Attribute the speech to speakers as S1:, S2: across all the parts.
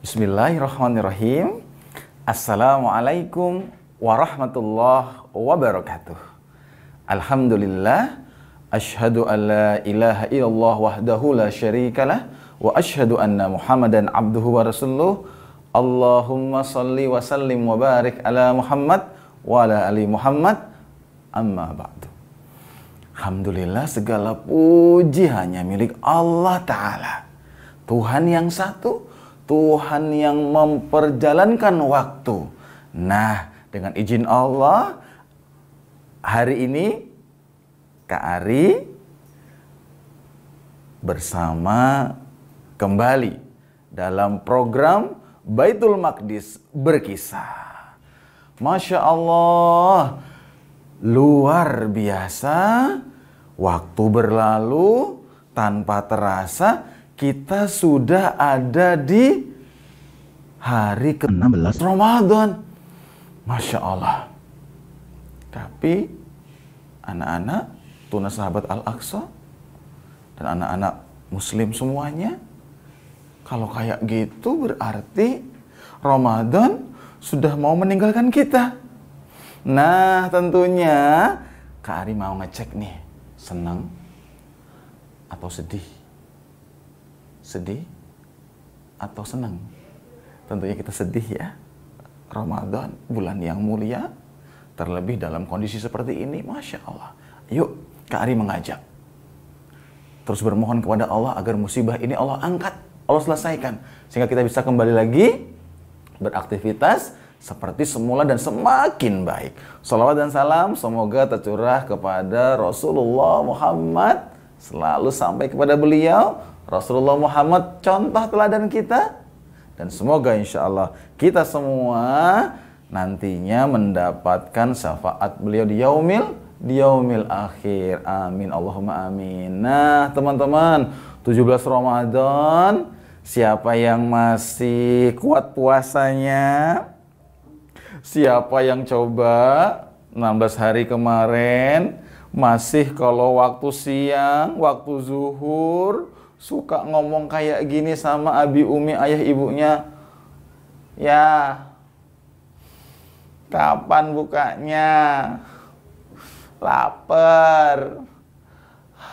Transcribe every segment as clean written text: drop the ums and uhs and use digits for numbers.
S1: Bismillahirrahmanirrahim. Assalamualaikum warahmatullahi wabarakatuh. Alhamdulillah. Ashhadu an la ilaha illallah wahdahu la syarikalah. Wa ashhadu anna Muhammadan abduhu wa rasuluh. Allahumma salli wa sallim wa barik ala Muhammad wa ala ali Muhammad. Amma ba'du. Alhamdulillah, segala puji hanya milik Allah Ta'ala. Tuhan yang satu, Tuhan yang memperjalankan waktu. Nah, dengan izin Allah, hari ini Kak Ari bersama kembali dalam program Baitul Maqdis Berkisah. Masya Allah, luar biasa. Waktu berlalu tanpa terasa. Kita sudah ada di hari ke-16 Ramadan. Masya Allah. Tapi anak-anak Tunas Sahabat Al-Aqsa dan anak-anak muslim semuanya, kalau kayak gitu berarti Ramadan sudah mau meninggalkan kita. Nah, tentunya Kak Ari mau ngecek nih, senang atau sedih? Sedih atau senang? Tentunya kita sedih ya. Ramadan, bulan yang mulia, terlebih dalam kondisi seperti ini, Masya Allah. Yuk, Kak Ari mengajak terus bermohon kepada Allah agar musibah ini Allah angkat, Allah selesaikan, sehingga kita bisa kembali lagi beraktivitas seperti semula dan semakin baik. Salawat dan salam semoga tercurah kepada Rasulullah Muhammad, selalu sampai kepada beliau. Rasulullah Muhammad contoh teladan kita, dan semoga insya Allah kita semua nantinya mendapatkan syafaat beliau di yaumil akhir. Amin Allahumma amin. Nah teman-teman, 17 Ramadan, siapa yang masih kuat puasanya? Siapa yang coba 16 hari kemarin masih kalau waktu siang, waktu zuhur suka ngomong kayak gini sama abi umi ayah ibunya, ya kapan bukanya, lapar,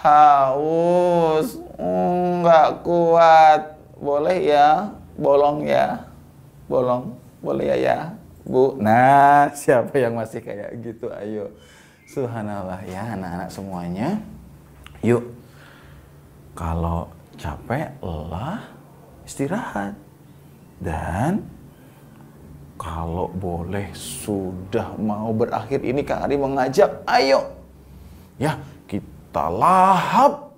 S1: haus, nggak kuat, boleh ya bolong ya, bolong boleh ya bu. Nah, siapa yang masih kayak gitu? Ayo, subhanallah ya anak-anak semuanya, yuk. Kalau capek, lelah, istirahat. Dan kalau boleh sudah mau berakhir ini, Kak Ari mengajak, ayo. Ya, kita lahap.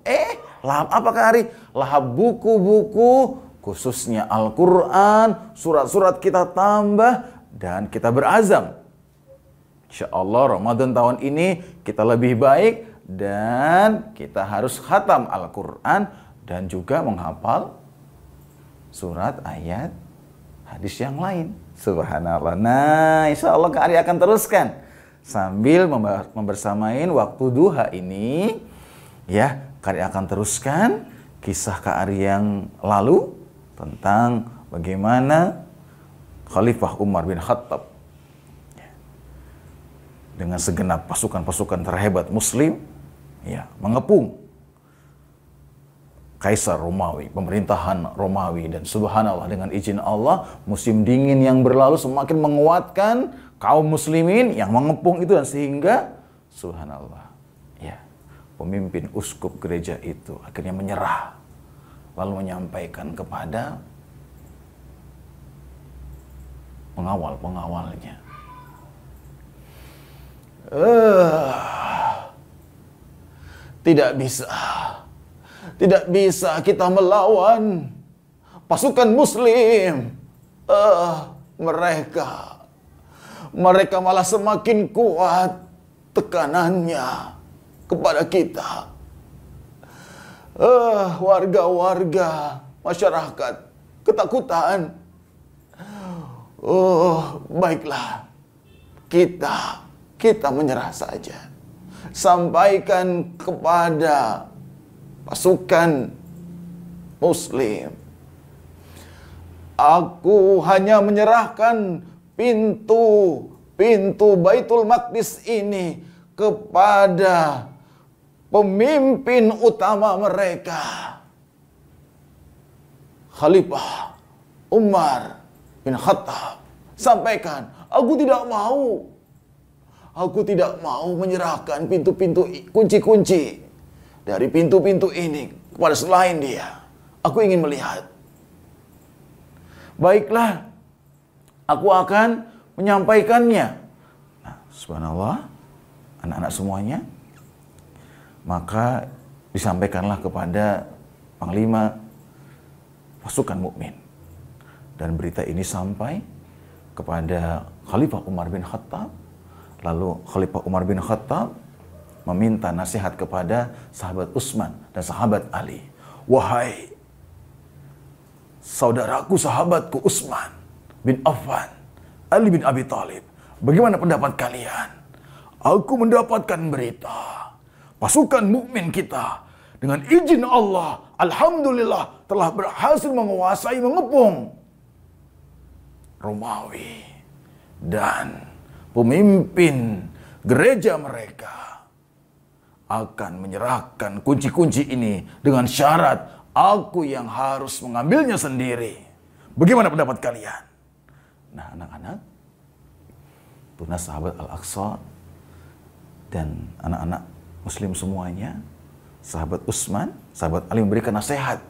S1: Lahap apa Kak Ari? Lahap buku-buku, khususnya Al-Quran, surat-surat kita tambah, dan kita berazam. Insya Allah Ramadan tahun ini kita lebih baik, dan kita harus khatam Al-Quran dan juga menghafal surat, ayat, hadis yang lain. Subhanallah. Nah, insya Allah Kak Ari akan teruskan sambil membersamai waktu duha ini. Ya, Kak Ari akan teruskan kisah Kak Ari yang lalu tentang bagaimana Khalifah Umar bin Khattab dengan segenap pasukan-pasukan terhebat Muslim, ya, mengepung Kaisar Romawi, pemerintahan Romawi, dan subhanallah dengan izin Allah musim dingin yang berlalu semakin menguatkan kaum muslimin yang mengepung itu, dan sehingga subhanallah ya pemimpin uskup gereja itu akhirnya menyerah lalu menyampaikan kepada pengawal-pengawalnya, tidak bisa kita melawan pasukan muslim. Mereka malah semakin kuat tekanannya kepada kita. Warga-warga masyarakat ketakutan. Baiklah, kita menyerah saja. Sampaikan kepada pasukan muslim Aku hanya menyerahkan pintu Baitul Maqdis ini kepada pemimpin utama mereka, Khalifah Umar bin Khattab. Sampaikan, aku tidak mau. Aku tidak mau menyerahkan pintu-pintu, kunci-kunci dari pintu-pintu ini kepada selain dia. Aku ingin melihat. Baiklah, aku akan menyampaikannya. Nah, subhanallah, anak-anak semuanya. Maka disampaikanlah kepada panglima pasukan mukmin. Dan berita ini sampai kepada Khalifah Umar bin Khattab. Lalu Khalifah Umar bin Khattab meminta nasihat kepada sahabat Utsman dan sahabat Ali. Wahai saudaraku, sahabatku Utsman bin Affan, Ali bin Abi Thalib, bagaimana pendapat kalian? Aku mendapatkan berita, pasukan mukmin kita dengan izin Allah, alhamdulillah, telah berhasil menguasai, mengepung Romawi, dan pemimpin gereja mereka akan menyerahkan kunci-kunci ini dengan syarat aku yang harus mengambilnya sendiri. Bagaimana pendapat kalian? Nah, anak-anak, tunas sahabat Al-Aqsa dan anak-anak muslim semuanya, sahabat Utsman, sahabat Ali memberikan nasihat,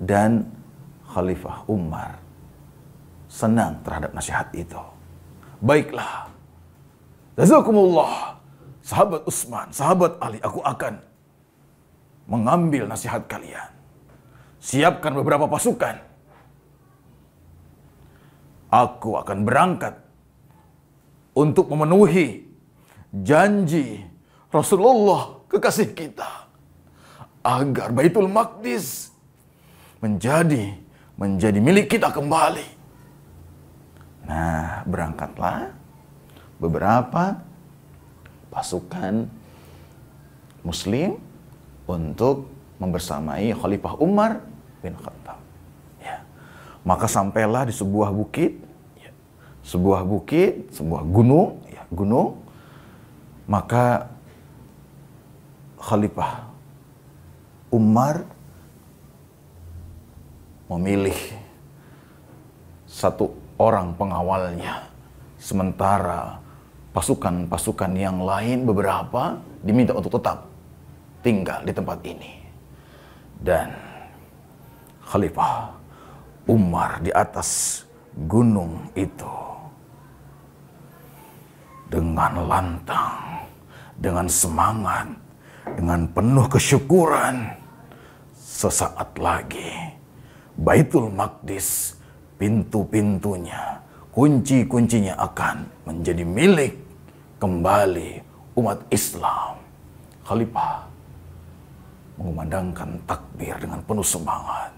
S1: dan Khalifah Umar senang terhadap nasihat itu. Baiklah, jazakumullah, sahabat Utsman, sahabat Ali, aku akan mengambil nasihat kalian. Siapkan beberapa pasukan. Aku akan berangkat untuk memenuhi janji Rasulullah kekasih kita agar Baitul Maqdis menjadi milik kita kembali. Nah, berangkatlah beberapa pasukan muslim untuk membersamai Khalifah Umar bin Khattab. Ya. Maka sampailah di sebuah bukit, ya. sebuah gunung, ya, gunung. Maka Khalifah Umar memilih satu orang pengawalnya, sementara pasukan-pasukan yang lain beberapa diminta untuk tetap tinggal di tempat ini. Dan Khalifah Umar di atas gunung itu dengan lantang, dengan semangat, dengan penuh kesyukuran, sesaat lagi Baitul Maqdis, pintu-pintunya, kunci-kuncinya akan menjadi milik kembali umat Islam. Khalifah mengumandangkan takbir dengan penuh semangat.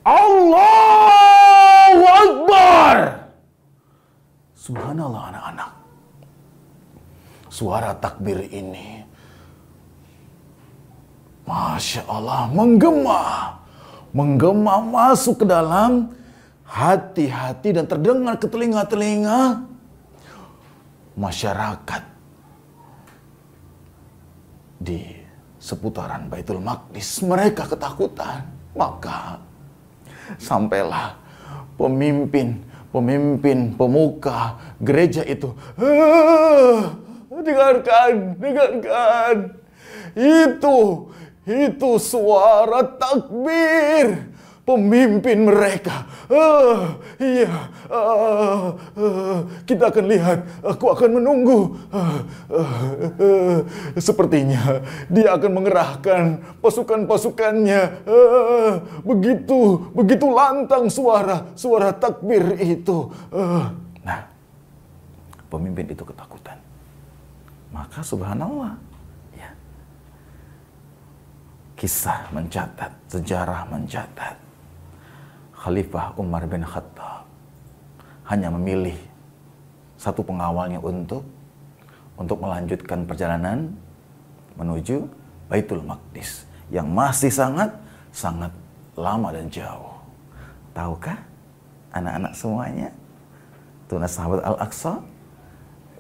S1: Allahu Akbar! Subhanallah, anak-anak. Suara takbir ini, Masya Allah, menggema masuk ke dalam hati-hati dan terdengar ke telinga-telinga masyarakat di seputaran Baitul Maqdis. Mereka ketakutan. Maka sampailah pemimpin pemuka gereja itu, dengarkan, itu suara takbir pemimpin mereka. Kita akan lihat, aku akan menunggu. Sepertinya dia akan mengerahkan pasukan-pasukannya. Begitu lantang suara takbir itu. Nah, pemimpin itu ketakutan. Maka subhanallah, ya, kisah mencatat, sejarah mencatat, Khalifah Umar bin Khattab hanya memilih satu pengawalnya untuk melanjutkan perjalanan menuju Baitul Maqdis yang masih sangat lama dan jauh. Tahukah anak-anak semuanya, tunas sahabat Al-Aqsa,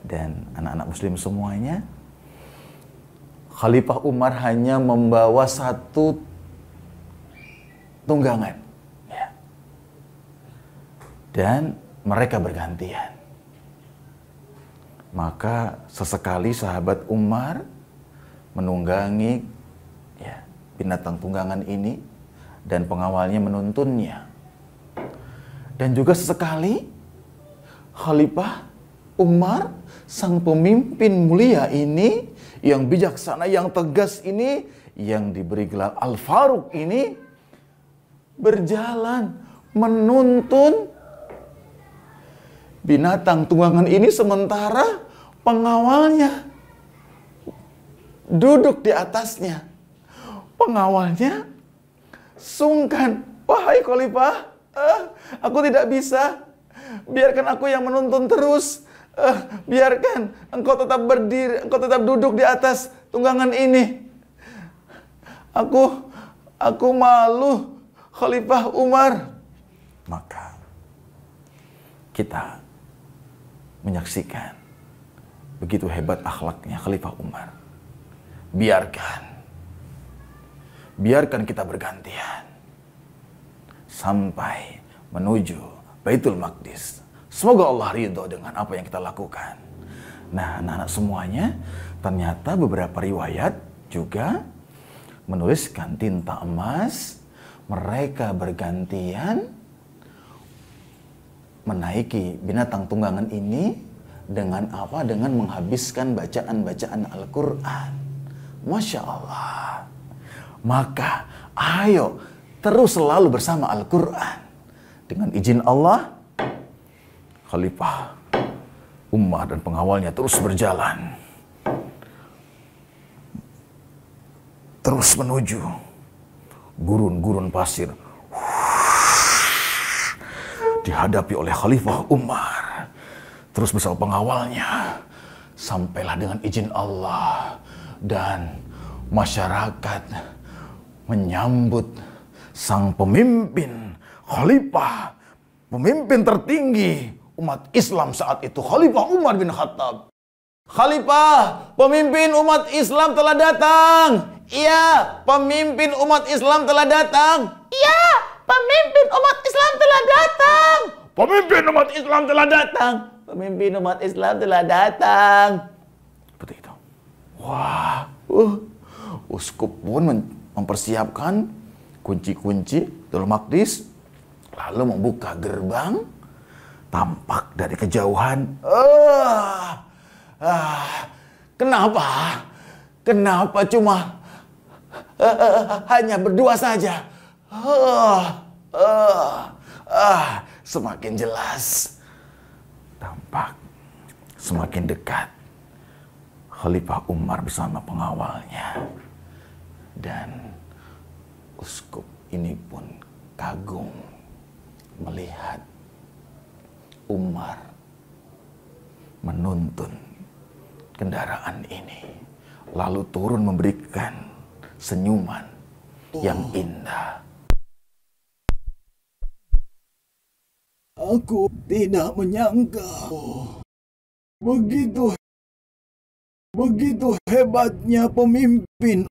S1: dan anak-anak muslim semuanya, Khalifah Umar hanya membawa satu tunggangan. Ya. Dan mereka bergantian. Maka sesekali sahabat Umar menunggangi ya, binatang tunggangan ini dan pengawalnya menuntunnya. Dan juga sesekali Khalifah Umar, sang pemimpin mulia ini, yang bijaksana, yang tegas ini, yang diberi gelar Al-Faruq ini, berjalan menuntun binatang tunggangan ini sementara pengawalnya duduk di atasnya. Pengawalnya sungkan, "Wahai Khalifah, aku tidak bisa. Biarkan aku yang menuntun terus. Biarkan engkau tetap berdiri, engkau tetap duduk di atas tunggangan ini. Aku malu, Khalifah Umar." Maka kita menyaksikan begitu hebat akhlaknya Khalifah Umar. Biarkan kita bergantian sampai menuju Baitul Maqdis. Semoga Allah ridho dengan apa yang kita lakukan. Nah, anak-anak semuanya, ternyata beberapa riwayat juga menuliskan tinta emas, mereka bergantian menaiki binatang tunggangan ini dengan apa? Dengan menghabiskan bacaan-bacaan Al-Quran. Masya Allah. Maka ayo terus selalu bersama Al-Quran. Dengan izin Allah, Khalifah Umar dan pengawalnya terus berjalan, terus menuju gurun-gurun pasir. Dihadapi oleh Khalifah Umar, terus bersama pengawalnya, sampailah dengan izin Allah, dan masyarakat menyambut sang pemimpin, Khalifah, pemimpin tertinggi umat Islam saat itu, Khalifah Umar bin Khattab. "Khalifah, pemimpin umat Islam telah datang." "Iya, pemimpin umat Islam telah datang." "Iya, pemimpin umat Islam telah datang." "Pemimpin umat Islam telah datang." "Pemimpin umat Islam telah datang." Seperti itu. Wah, uskup pun mempersiapkan kunci-kunci Baitul Maqdis, lalu membuka gerbang. Tampak dari kejauhan, kenapa cuma hanya berdua saja? Semakin jelas, tampak semakin dekat Khalifah Umar bersama pengawalnya. Dan uskup ini pun kagum melihat Umar menuntun kendaraan ini, lalu turun memberikan senyuman yang indah.
S2: "Aku tidak menyangka begitu hebatnya pemimpin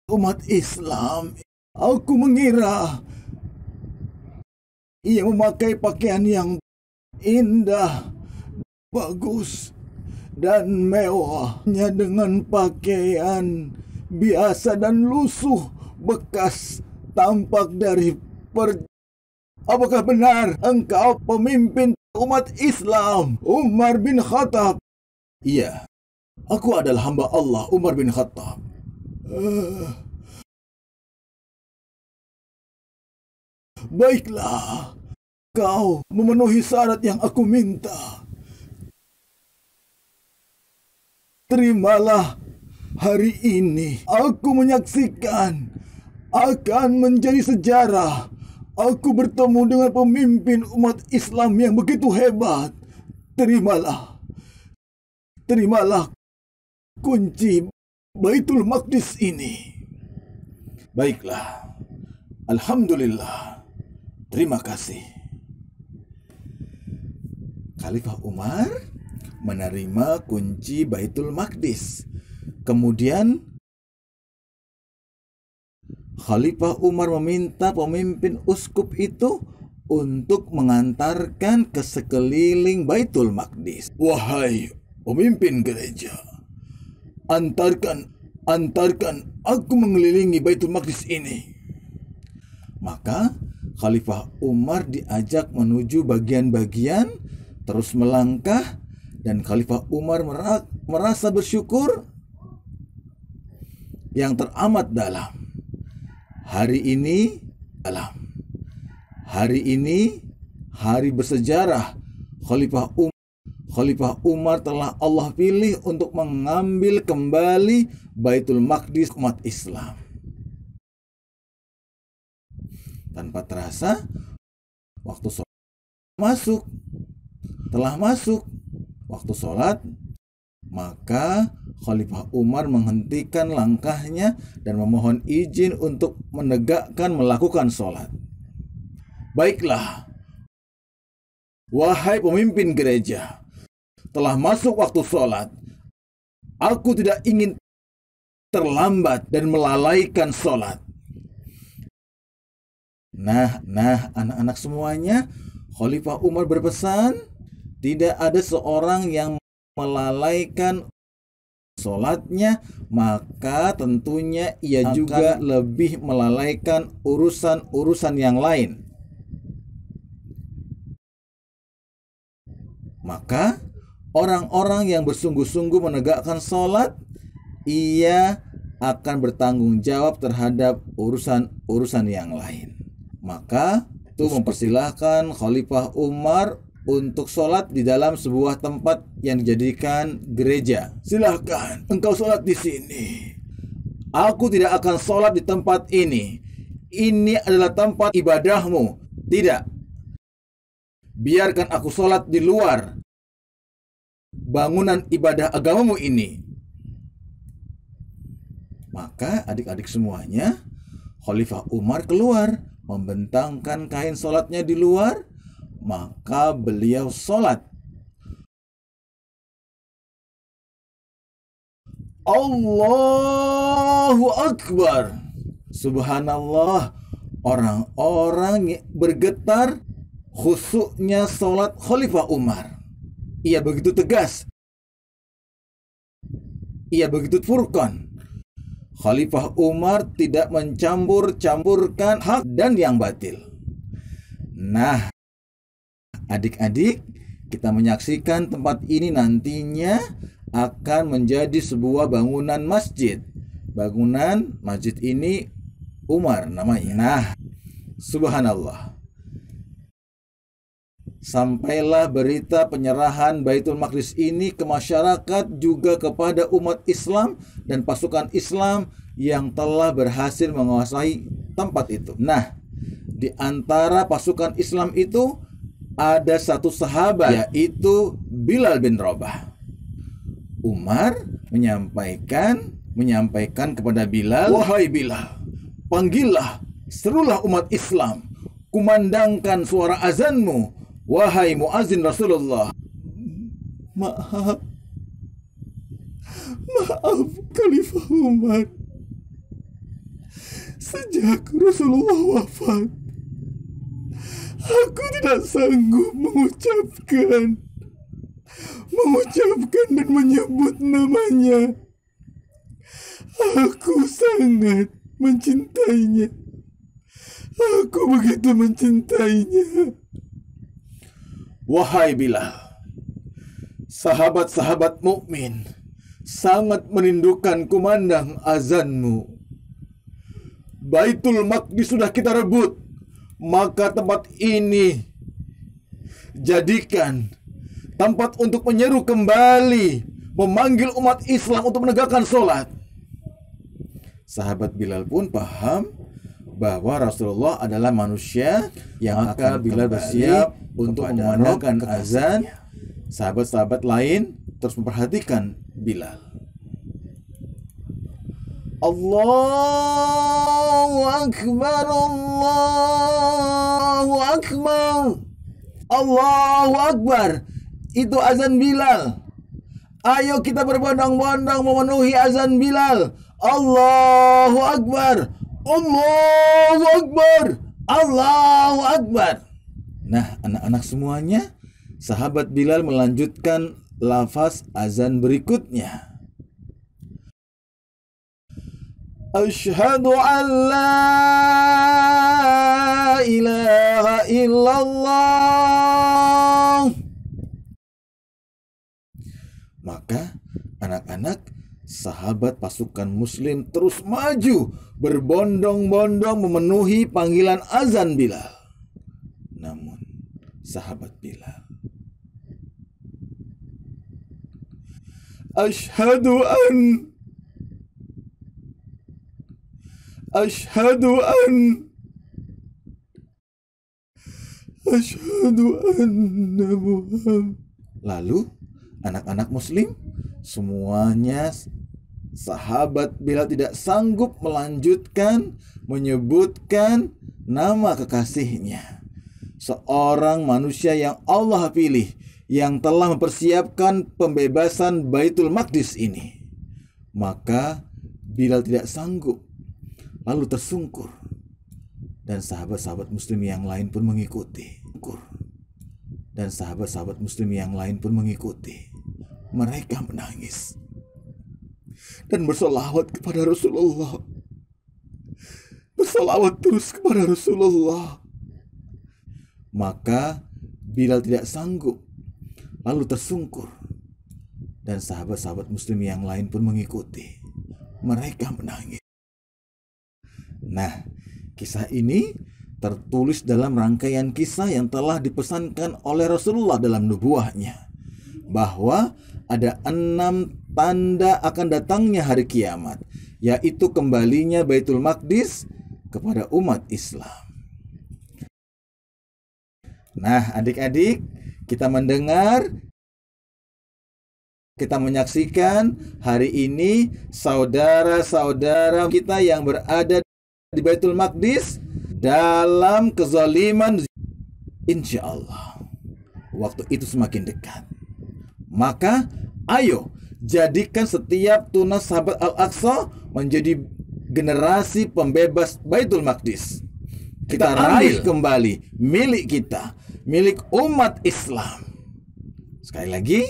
S2: umat Islam. Aku mengira ia memakai pakaian yang indah, bagus, dan mewahnya dengan pakaian biasa dan lusuh bekas tampak dari Apakah benar engkau pemimpin umat Islam, Umar bin Khattab?" "Iya, aku adalah hamba Allah, Umar bin Khattab." "Baiklah, kau memenuhi syarat yang aku minta. Terimalah, hari ini aku menyaksikan akan menjadi sejarah. Aku bertemu dengan pemimpin umat Islam yang begitu hebat. Terimalah kunci Baitul Maqdis ini." "Baiklah, alhamdulillah, terima kasih." Khalifah Umar menerima kunci Baitul Maqdis. Kemudian Khalifah Umar meminta pemimpin uskup itu untuk mengantarkan ke sekeliling Baitul Maqdis. Wahai pemimpin gereja, antarkan aku mengelilingi Baitul Maqdis ini. Maka Khalifah Umar diajak menuju bagian-bagian, terus melangkah, dan Khalifah Umar merasa bersyukur yang teramat dalam. Hari ini hari bersejarah. Khalifah Umar telah Allah pilih untuk mengambil kembali Baitul Maqdis umat Islam. Tanpa terasa, waktu sholat telah masuk waktu sholat, maka Khalifah Umar menghentikan langkahnya dan memohon izin untuk melakukan sholat. Baiklah, wahai pemimpin gereja, telah masuk waktu sholat. Aku tidak ingin terlambat dan melalaikan sholat. Nah, anak-anak semuanya, Khalifah Umar berpesan, tidak ada seorang yang melalaikan sholatnya, maka tentunya ia juga lebih melalaikan urusan-urusan yang lain. Maka orang-orang yang bersungguh-sungguh menegakkan sholat, ia akan bertanggung jawab terhadap urusan-urusan yang lain. Maka itu mempersilahkan Khalifah Umar untuk sholat di dalam sebuah tempat yang dijadikan gereja. Silahkan engkau sholat di sini. Aku tidak akan sholat di tempat ini. Ini adalah tempat ibadahmu. Tidak. Biarkan aku sholat di luar bangunan ibadah agamamu ini. Maka adik-adik semuanya, Khalifah Umar keluar, membentangkan kain sholatnya di luar, maka beliau sholat. Allahu Akbar. Subhanallah. Orang-orang bergetar, khusyuknya sholat Khalifah Umar. Ia begitu tegas. Ia begitu furqan. Khalifah Umar tidak mencampur-campurkan hak dan yang batil. Nah, adik-adik, kita menyaksikan tempat ini nantinya akan menjadi sebuah bangunan masjid. Bangunan masjid ini Umar namanya. Nah, subhanallah. Sampailah berita penyerahan Baitul Maqdis ini ke masyarakat, juga kepada umat Islam dan pasukan Islam yang telah berhasil menguasai tempat itu. Nah, di antara pasukan Islam itu ada satu sahabat, yaitu Bilal bin Rabah. Umar menyampaikan kepada Bilal, "Wahai Bilal, panggillah, serulah umat Islam, kumandangkan suara azanmu, wahai muazin Rasulullah." Maaf Khalifah Umar, sejak Rasulullah wafat, aku tidak sanggup mengucapkan dan menyebut namanya. Aku sangat mencintainya. Aku begitu mencintainya. Wahai Bilal, sahabat-sahabat mukmin sangat merindukan kumandang azanmu. Baitul Maqdis sudah kita rebut, maka tempat ini jadikan tempat untuk menyeru kembali, memanggil umat Islam untuk menegakkan sholat. Sahabat Bilal pun paham bahwa Rasulullah adalah manusia yang akan Bilal bersiap untuk memandangkan azan. Sahabat-sahabat lain terus memperhatikan Bilal. Allahu Akbar, Allahu Akbar, Allahu Akbar. itu azan Bilal. Ayo kita berbondong-bondong memenuhi azan Bilal. Allahu Akbar, Allahu Akbar, Allahu Akbar. Nah, anak-anak semuanya, sahabat Bilal melanjutkan lafaz azan berikutnya. Asyhadu an la ilaha illallah. Maka anak-anak sahabat pasukan muslim terus maju berbondong-bondong memenuhi panggilan azan Bilal. Namun sahabat Bilal, Asyhadu an anna Muhammad. Lalu anak-anak muslim semuanya, sahabat Bilal tidak sanggup melanjutkan menyebutkan nama kekasihnya, seorang manusia yang Allah pilih, yang telah mempersiapkan pembebasan Baitul Maqdis ini. Maka Bilal tidak sanggup, lalu tersungkur, dan sahabat-sahabat muslim yang lain pun mengikuti. Dan sahabat-sahabat muslim yang lain pun mengikuti. Mereka menangis dan bersolawat kepada Rasulullah. Bersolawat terus kepada Rasulullah. Maka Bilal tidak sanggup, lalu tersungkur, dan sahabat-sahabat muslim yang lain pun mengikuti. Mereka menangis. Nah, kisah ini tertulis dalam rangkaian kisah yang telah dipesankan oleh Rasulullah dalam nubuahnya, bahwa ada 6 tanda akan datangnya hari kiamat, yaitu kembalinya Baitul Maqdis kepada umat Islam. Nah, adik-adik, kita menyaksikan hari ini saudara-saudara kita yang berada di Baitul Maqdis dalam kezaliman. Insya Allah waktu itu semakin dekat. Maka ayo jadikan setiap tunas sahabat Al-Aqsa menjadi generasi pembebas Baitul Maqdis. Kita raih kembali milik kita, milik umat Islam. Sekali lagi,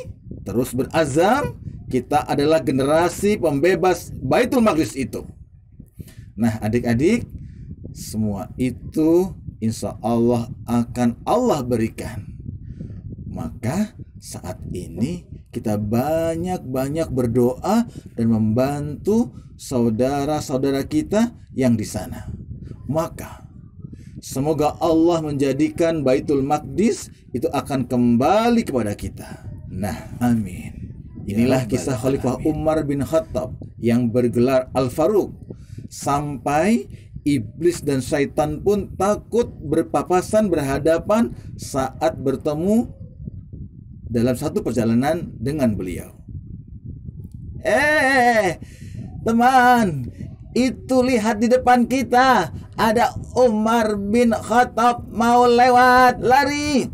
S2: terus berazam, kita adalah generasi pembebas Baitul Maqdis itu. Nah, adik-adik, semua itu insya Allah akan Allah berikan. Maka saat ini kita banyak-banyak berdoa dan membantu saudara-saudara kita yang di sana. Maka semoga Allah menjadikan Baitul Maqdis itu akan kembali kepada kita. Nah, amin. Inilah kisah Khalifah Umar bin Khattab yang bergelar Al-Faruq, sampai iblis dan syaitan pun takut berpapasan berhadapan saat bertemu dalam satu perjalanan dengan beliau. Teman, itu lihat di depan kita ada Umar bin Khattab mau lewat, lari.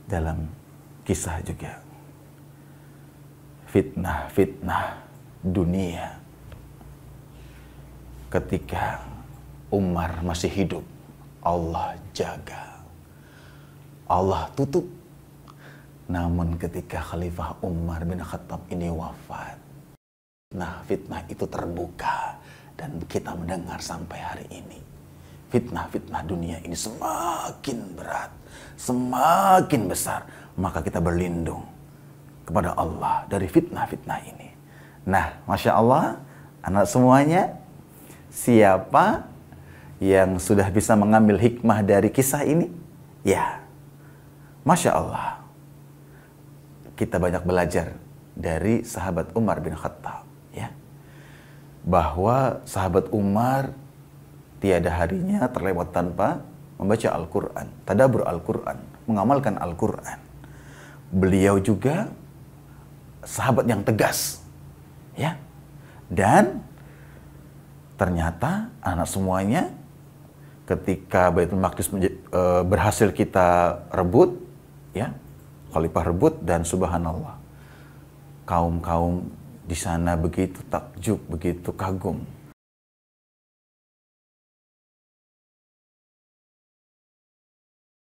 S1: Dalam kisah juga fitnah dunia. Ketika Umar masih hidup, Allah jaga, Allah tutup. Namun ketika Khalifah Umar bin Khattab ini wafat, nah fitnah itu terbuka, dan kita mendengar sampai hari ini fitnah dunia ini semakin berat, semakin besar. Maka kita berlindung kepada Allah dari fitnah ini. Nah, Masya Allah, anak semuanya, siapa yang sudah bisa mengambil hikmah dari kisah ini? Ya, Masya Allah, kita banyak belajar dari sahabat Umar bin Khattab, ya, bahwa sahabat Umar tiada harinya terlewat tanpa membaca Al-Quran, tadabbur Al-Quran, mengamalkan Al-Quran. Beliau juga sahabat yang tegas, ya, dan ternyata anak semuanya, ketika Baitul Maqdis berhasil kita rebut, ya, khalifah rebut, dan subhanallah, kaum-kaum di sana begitu takjub, begitu kagum.